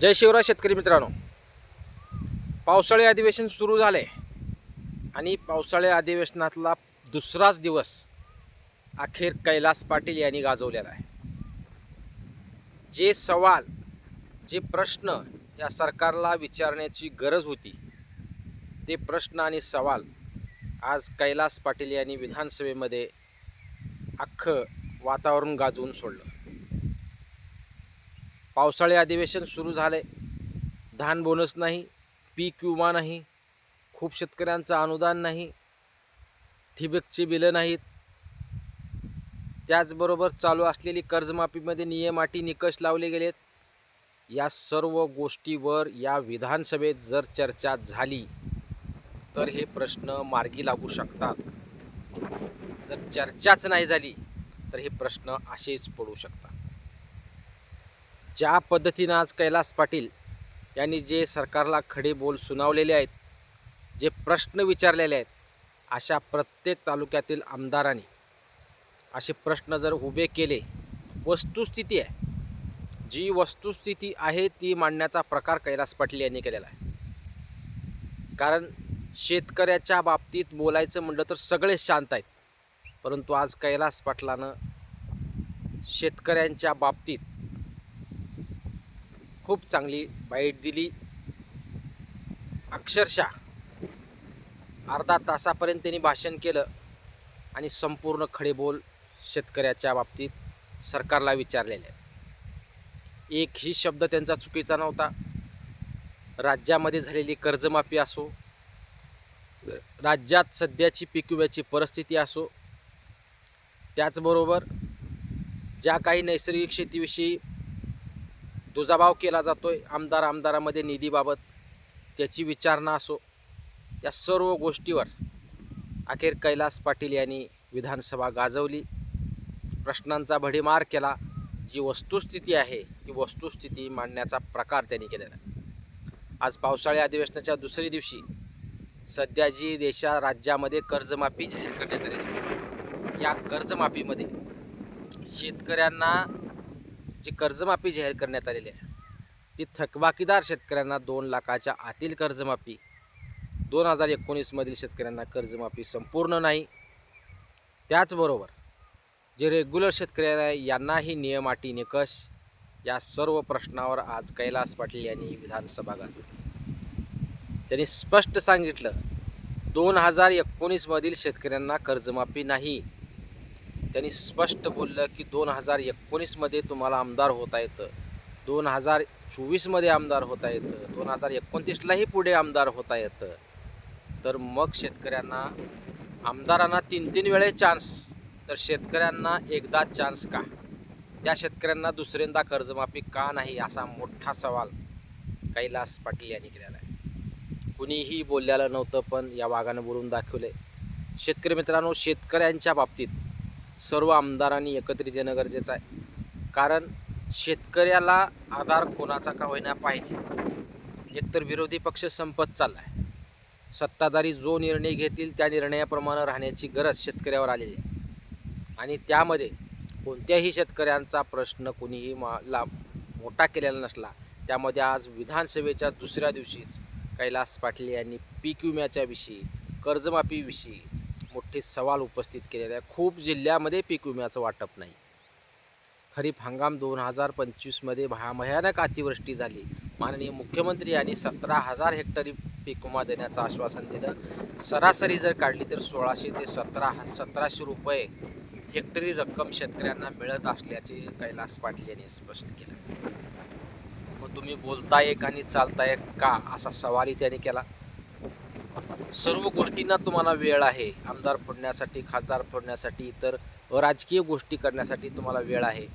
जय शिवराय शेतकरी मित्रांनो, पावसाळी अधिवेशन सुरू झाले आणि पावसाळी अधिवेशनातला दुसराच दिवस अखेर कैलास पाटील यांनी गाजवलेला आहे. जे सवाल, जे प्रश्न या सरकारला विचारण्याची गरज होती, ते प्रश्न आणि सवाल आज कैलास पाटील यांनी विधानसभेमध्ये अख्खं वातावरण गाजवून सोडलं. पावसाळी अधिवेशन सुरू झाले, धान बोनस नाही, पीक विमा नाही, खूप शेतकऱ्यांचं अनुदान नाही, ठिबकची बिलं नाहीत, त्याचबरोबर चालू असलेली कर्जमाफीमध्ये नियम अटी निकष लावले गेलेत. या सर्व गोष्टीवर या विधानसभेत जर चर्चा झाली तर हे प्रश्न मार्गी लागू शकतात. जर चर्चाच नाही झाली तर हे प्रश्न असेच पडू शकतात. ज्या पद्धतीनं आज कैलास पाटील यांनी जे सरकारला खडे बोल सुनावलेले आहेत, जे प्रश्न विचारलेले आहेत, अशा प्रत्येक तालुक्यातील आमदारांनी असे प्रश्न जर उभे केले, वस्तुस्थिती आहे, जी वस्तुस्थिती आहे ती मांडण्याचा प्रकार कैलास पाटील यांनी केलेला आहे. कारण शेतकऱ्याच्या बाबतीत बोलायचं म्हटलं तर सगळे शांत आहेत, परंतु आज कैलास पाटलानं शेतकऱ्यांच्या बाबतीत खूप चांगली बाईट दिली. अक्षरशः अर्धा तासापर्यंत त्यांनी भाषण केलं आणि संपूर्ण खडेबोल शेतकऱ्याच्या बाबतीत सरकारला विचारलेले आहेत. एकही शब्द त्यांचा चुकीचा नव्हता. राज्यामध्ये झालेली कर्जमाफी असो, राज्यात सध्याची पीक विम्याची परिस्थिती असो, त्याचबरोबर ज्या काही नैसर्गिक शेतीविषयी दुजाभाव केला जातोय आमदारामध्ये निधीबाबत, त्याची विचारणा असो, या सर्व गोष्टीवर अखेर कैलास पाटील यांनी विधानसभा गाजवली, प्रश्नांचा भडीमार केला. जी वस्तुस्थिती आहे ती वस्तुस्थिती मांडण्याचा प्रकार त्यांनी केलेला आहे. आज पावसाळी अधिवेशनाच्या दुसऱ्या दिवशी सध्या जी राज्यामध्ये कर्जमाफी जाहीर करण्यात आलेली, या कर्जमाफीमध्ये शेतकऱ्यांना जी कर्जमाफी जाहीर करण्यात आलेली आहे ती थकबाकीदार शेतकऱ्यांना 2 लाखाच्या आतील कर्जमाफी, 2019 मधील शेतकऱ्यांना कर्जमाफी संपूर्ण नाही. त्याचबरोबर जे रेग्युलर शेतकरी आहे यांनाही नियम अटी निकष, या सर्व प्रश्नावर आज कैलास पाटील यांनी विधानसभा गाजवली. त्यांनी स्पष्ट सांगितलं, 2019 मधील शेतकऱ्यांना कर्जमाफी नाही. त्यांनी स्पष्ट बोललं की 2019 मध्ये तुम्हाला आमदार होता येतं, 2024 मध्ये आमदार होता येतं, 2029लाही पुढे आमदार होता येतं. तर मग शेतकऱ्यांना, आमदारांना 3-3 वेळे चान्स, तर शेतकऱ्यांना एकदा चान्स का? त्या शेतकऱ्यांना दुसऱ्यांदा कर्जमाफी का नाही, असा मोठा सवाल कैलास पाटील यांनी केलेला आहे. कुणीही बोललेलं नव्हतं, पण या वाघानं बोलून दाखवले. शेतकरी मित्रांनो, शेतकऱ्यांच्या बाबतीत सर्व आमदारांनी एकत्रित येणं गरजेचं आहे. कारण शेतकऱ्याला आधार कोणाचा का होईना पाहिजे. एकतर विरोधी पक्ष संपत चालला आहे, सत्ताधारी जो निर्णय घेतील त्या निर्णयाप्रमाणे राहण्याची गरज शेतकऱ्यावर आलेली आहे. आणि त्यामध्ये कोणत्याही शेतकऱ्यांचा प्रश्न कोणीही मोठा केलेला नसला. त्यामध्ये आज विधानसभेच्या दुसऱ्या दिवशीच कैलास पाटील यांनी पीक विम्याच्या विषयी, कर्जमाफीविषयी मोठे सवाल उपस्थित केलेले आहे. खूप जिल्ह्यामध्ये पीक विम्याचं वाटप नाही. खरीप हंगाम 2025 मध्ये भयानक अतिवृष्टी झाली. माननीय मुख्यमंत्री यांनी 17,000 हेक्टरी पीक विमा देण्याचं आश्वासन दिलं. सरासरी जर काढली तर 1600 ते 1700 रुपये हेक्टरी रक्कम शेतकऱ्यांना मिळत असल्याचे कैलास पाटील यांनी स्पष्ट केलं. मग तुम्ही बोलताय आणि चालताय का, असा सवालही त्यांनी केला. सर्व गोष्टींना तुम्हाला वेळ आहे, आमदार फोडण्यासाठी, खासदार फोडण्यासाठी, इतर राजकीय गोष्टी करण्यासाठी तुम्हाला वेळ आहे.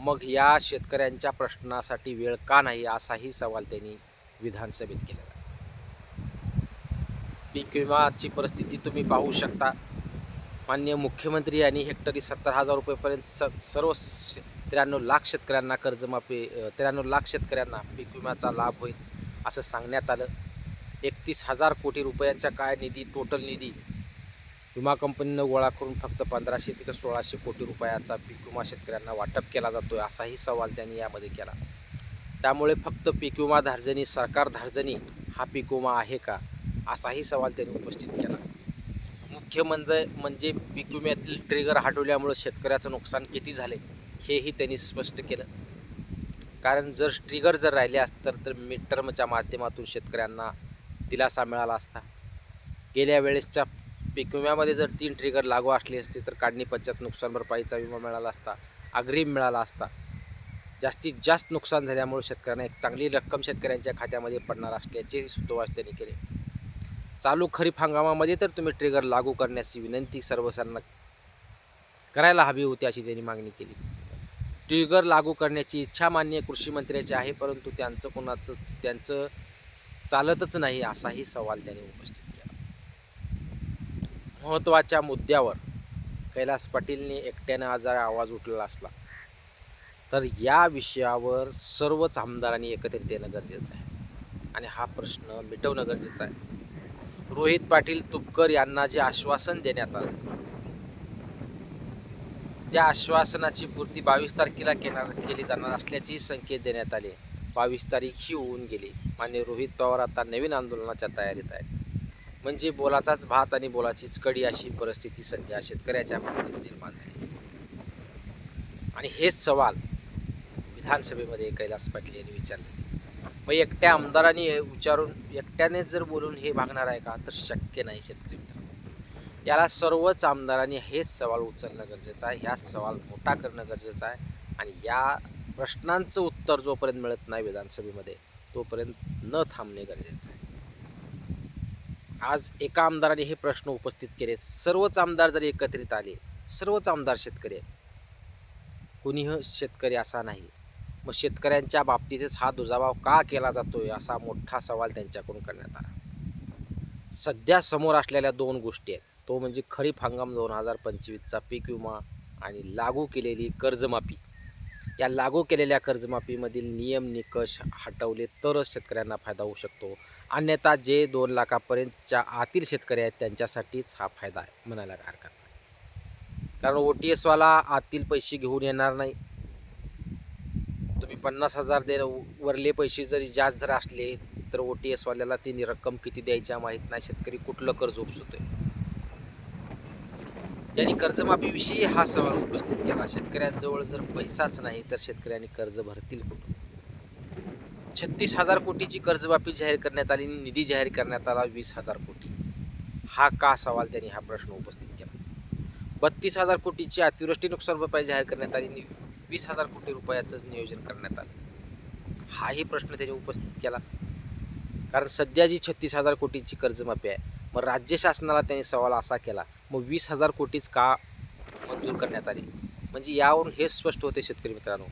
मग या शेतकऱ्यांच्या प्रश्नासाठी वेळ का नाही, असाही सवाल त्यांनी विधानसभेत केलेला. पीक विमाची परिस्थिती तुम्ही पाहू शकता. माननीय मुख्यमंत्री यांनी हेक्टरी 70,000 रुपयेपर्यंत सर्व 93 लाख शेतकऱ्यांना कर्जमाफी, 93 लाख शेतकऱ्यांना पीक विम्याचा लाभ होईल असं सांगण्यात आलं. 31,000 कोटी रुपयाचा काय निधी, टोटल निधी विमा कंपनीनं गोळा करून फक्त 1500 ते 1600 कोटी रुपयाचा पीक विमा शेतकऱ्यांना वाटप केला जातोय, असाही सवाल त्यांनी यामध्ये केला. त्यामुळे फक्त पीक विमा धार्जनी, सरकार धार्जनी हा पीक विमा आहे का, असाही सवाल त्यांनी उपस्थित केला. मुख्य म्हणजे पीक विम्यातील ट्रिगर हटवल्यामुळे शेतकऱ्याचं नुकसान किती झाले हेही त्यांनी स्पष्ट केलं. कारण जर ट्रिगर राहिले असतं तर मिड टर्मच्या माध्यमातून शेतकऱ्यांना दिलासा मिळाला असता. गेल्या वेळेसच्या पीक विम्यामध्ये जर 3 ट्रिगर लागू असले असते तर काढणी पश्चात नुकसान भरपाईचा विमा मिळाला असता, अग्रिम मिळाला असता. जास्तीत जास्त नुकसान झाल्यामुळे शेतकऱ्यांना एक चांगली रक्कम शेतकऱ्यांच्या खात्यामध्ये पडणार असल्याचे सूतोवाच त्यांनी केले. चालू खरीप हंगामामध्ये तर तुम्ही ट्रिगर लागू करण्याची विनंती सर्वसाधारण करायला हवी होती अशी त्यांनी मागणी केली. ट्रिगर लागू करण्याची इच्छा माननीय कृषी मंत्र्याची आहे, परंतु त्यांचं चालतच नाही असाही सवाल त्यांनी उपस्थित केला. महत्त्वाच्या मुद्द्यावर कैलास पाटीलने एकट्याने आज आवाज उठलेला असला तर या विषयावर सर्वच आमदारांनी एकत्रित येणं गरजेचं आहे आणि हा प्रश्न मिटवणं गरजेचं आहे. रोहित पाटील तुपकर यांना जे आश्वासन देण्यात आलं त्या आश्वासनाची पूर्ती 22 तारखेला केली जाणार असल्याची संकेत देण्यात आले. 22 तारीख ही होऊन गेली. माननीय रोहित पवार आता नवीन आंदोलनाच्या तयारीत आहेत. म्हणजे बोलाचाच भात आणि बोलाचीच कडी अशी परिस्थिती सध्या शेतकऱ्याच्या बाबतीत निर्माण झाली. आणि हेच सवाल विधानसभेमध्ये कैलास पाटील यांनी विचारले. मग एकट्या आमदारांनी विचारून एकट्यानेच जर बोलून हे भागणार आहे का, तर शक्य नाही. शेतकरी मित्रांनो, याला सर्वच आमदारांनी हेच सवाल उचलणं गरजेचं आहे. ह्याच सवाल मोठा करणं गरजेचं आहे आणि या प्रश्नांचं उत्तर जोपर्यंत मिळत नाही विधानसभेमध्ये तोपर्यंत न थांबणे गरजेचं आहे. आज एका आमदाराने हे प्रश्न उपस्थित केले. सर्वच आमदार जरी एकत्रित आले, सर्वच आमदार शेतकरी आहेत, कुणीही शेतकरी असा नाही, मग शेतकऱ्यांच्या बाबतीतच हा दुजाभाव का केला जातोय असा मोठा सवाल त्यांच्याकडून करण्यात आला. सध्या समोर असलेल्या 2 गोष्टी आहेत, तो म्हणजे खरीप हंगाम 2025चा पीक विमा आणि लागू केलेली कर्जमाफी. या लागू केलेल्या कर्जमाफीमधील नियम निकष हटवले तरच शेतकऱ्यांना फायदा होऊ शकतो. अन्यथा जे 2 लाखापर्यंतच्या आतील शेतकरी आहेत त्यांच्यासाठीच हा फायदा आहे म्हणायला हरकत नाही. कारण OTS वाला आतील पैसे घेऊन येणार नाही. तुम्ही 50,000 वरले पैसे जरी जास्त जर असले तर OTS वाल्याला ती रक्कम किती द्यायच्या माहीत नाही. शेतकरी कुठलं कर्ज उपसतोय. त्यांनी कर्जमाफीविषयी हा सवाल उपस्थित केला. शेतकऱ्यांजवळ जर पैसाच नाही तर शेतकऱ्यांनी कर्ज भरतील कुठून? 36,000 कोटीची कर्जमाफी जाहीर करण्यात आली, निधी जाहीर करण्यात आला 20,000 कोटी. हा का सवाल त्यांनी हा प्रश्न उपस्थित केला. 32,000 कोटीची अतिवृष्टी नुकसान भरपाई जाहीर करण्यात आली, 20,000 कोटी रुपयाचं नियोजन करण्यात आलं. हाही प्रश्न त्यांनी उपस्थित केला. कारण सध्या जी 36,000 कोटीची कर्जमाफी आहे, मग राज्य शासनाला त्यांनी सवाल असा केला, मग 20,000 कोटीच का मंजूर करण्यात आली? म्हणजे यावरून हे स्पष्ट होते शेतकरी मित्रांनो,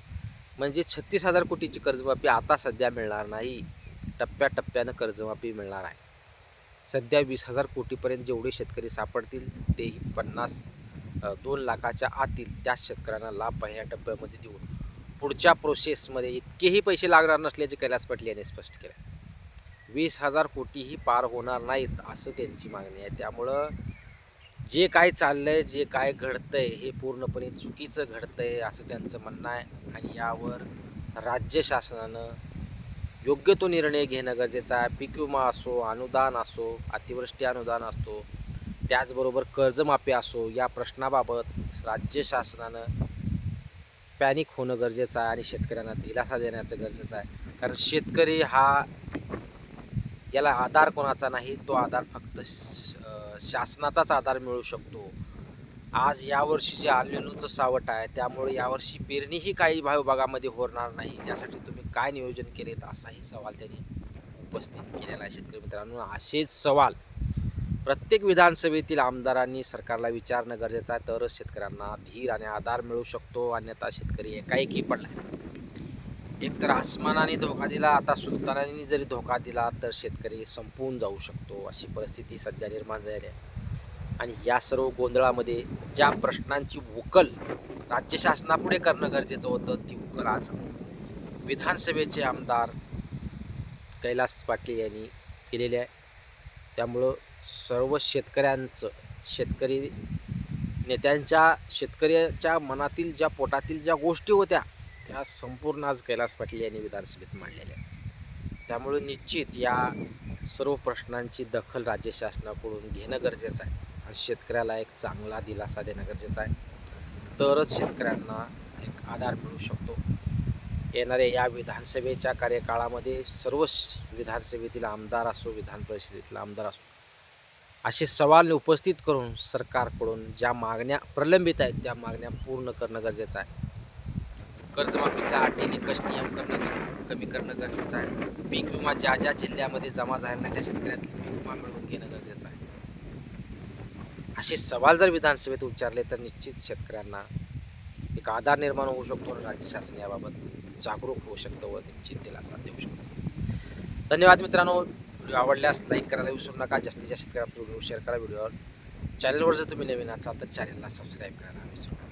म्हणजे 36,000 कोटीची कर्जमाफी आता सध्या मिळणार नाही, टप्प्याटप्प्यानं कर्जमाफी मिळणार आहे. सध्या 20,000 कोटीपर्यंत जेवढे शेतकरी सापडतील तेही 2 लाखाच्या आतील त्याच शेतकऱ्यांना लाभ पहिल्या टप्प्यामध्ये देऊन पुढच्या प्रोसेसमध्ये इतकेही पैसे लागणार नसल्याचे कैलास पाटील यांनी स्पष्ट केले. 20,000 कोटीही पार होणार नाहीत असं त्यांची मागणी आहे. त्यामुळं जे काय चाललंय, जे काय घडतंय हे पूर्णपणे चुकीचं घडतंय असं त्यांचं म्हणणं आहे आणि यावर राज्य शासनानं योग्य तो निर्णय घेणं गरजेचं आहे. पीक विमा असो, अनुदान असो, अतिवृष्टी अनुदान असो, त्याचबरोबर कर्जमाफी असो, या प्रश्नाबाबत राज्य शासनानं पॅनिक होणं गरजेचं आहे आणि शेतकऱ्यांना दिलासा देण्याचं गरजेचं आहे. कारण शेतकरी हा याला आधार कोणाचा नाही, तो आधार फक्त शासनाचाच आधार मिळू शकतो. आज यावर्षी जे आलेलोचं सावट आहे त्यामुळे यावर्षी पेरणीही काही भागामध्ये होणार नाही. त्यासाठी तुम्ही काय नियोजन केलेत असाही सवाल त्यांनी उपस्थित केलेला आहे. शेतकरी मित्रांनो, असेच सवाल प्रत्येक विधानसभेतील आमदारांनी सरकारला विचारणं गरजेचं आहे, तरच शेतकऱ्यांना धीर आणि आधार मिळू शकतो. अन्यथा शेतकरी एकाएकी पडला. एक तर आसमानाने धोका दिला, आता सुलतानांनी जरी धोका दिला तर शेतकरी संपून जाऊ शकतो अशी परिस्थिती सध्या निर्माण झाली आहे. आणि या सर्व गोंधळामध्ये ज्या प्रश्नांची उकल राज्य शासनापुढे करणं गरजेचं होतं ती उकल आज विधानसभेचे आमदार कैलास पाटील यांनी केलेली आहे. त्यामुळं सर्व शेतकऱ्यांचं, शेतकरी नेत्यांच्या, शेतकऱ्याच्या मनातील ज्या पोटातील ज्या गोष्टी होत्या त्या संपूर्ण आज कैलास पाटील यांनी विधानसभेत मांडलेल्या आहेत. त्यामुळे निश्चित या सर्व प्रश्नांची दखल राज्य शासनाकडून घेणं गरजेचं आहे आणि शेतकऱ्याला एक चांगला दिलासा देणं गरजेचं आहे. तरच शेतकऱ्यांना एक आधार मिळू शकतो. येणाऱ्या या विधानसभेच्या कार्यकाळामध्ये सर्व विधानसभेतील आमदार असो, विधान परिषदेतील आमदार असो, असे सवाल उपस्थित करून सरकारकडून ज्या मागण्या प्रलंबित आहेत त्या मागण्या पूर्ण करणं गरजेचं आहे. कर्जमाफीतल्या अटी निकष नियम कमी करणं गरजेचं आहे. पीक विमा ज्या ज्या जिल्ह्यामध्ये जमा झाला नाही त्या शेतकऱ्यातले पीक विमा मिळवून घेणं गरजेचं आहे. असे सवाल जर विधानसभेत उच्चारले तर निश्चित शेतकऱ्यांना एक आधार निर्माण होऊ शकतो आणि राज्य शासन याबाबत जागरूक होऊ शकतं व निश्चित दिलासा देऊ शकतो. धन्यवाद मित्रांनो. व्हिडिओ आवडल्यास लाईक करायला विसरू नका. जास्तीत जास्त शेतकऱ्यांना व्हिडिओ शेअर करा. व्हिडिओवर चॅनलवर जर तुम्ही नवीन असाल तर चॅनलला सबस्क्राईब करायला विसरू नका.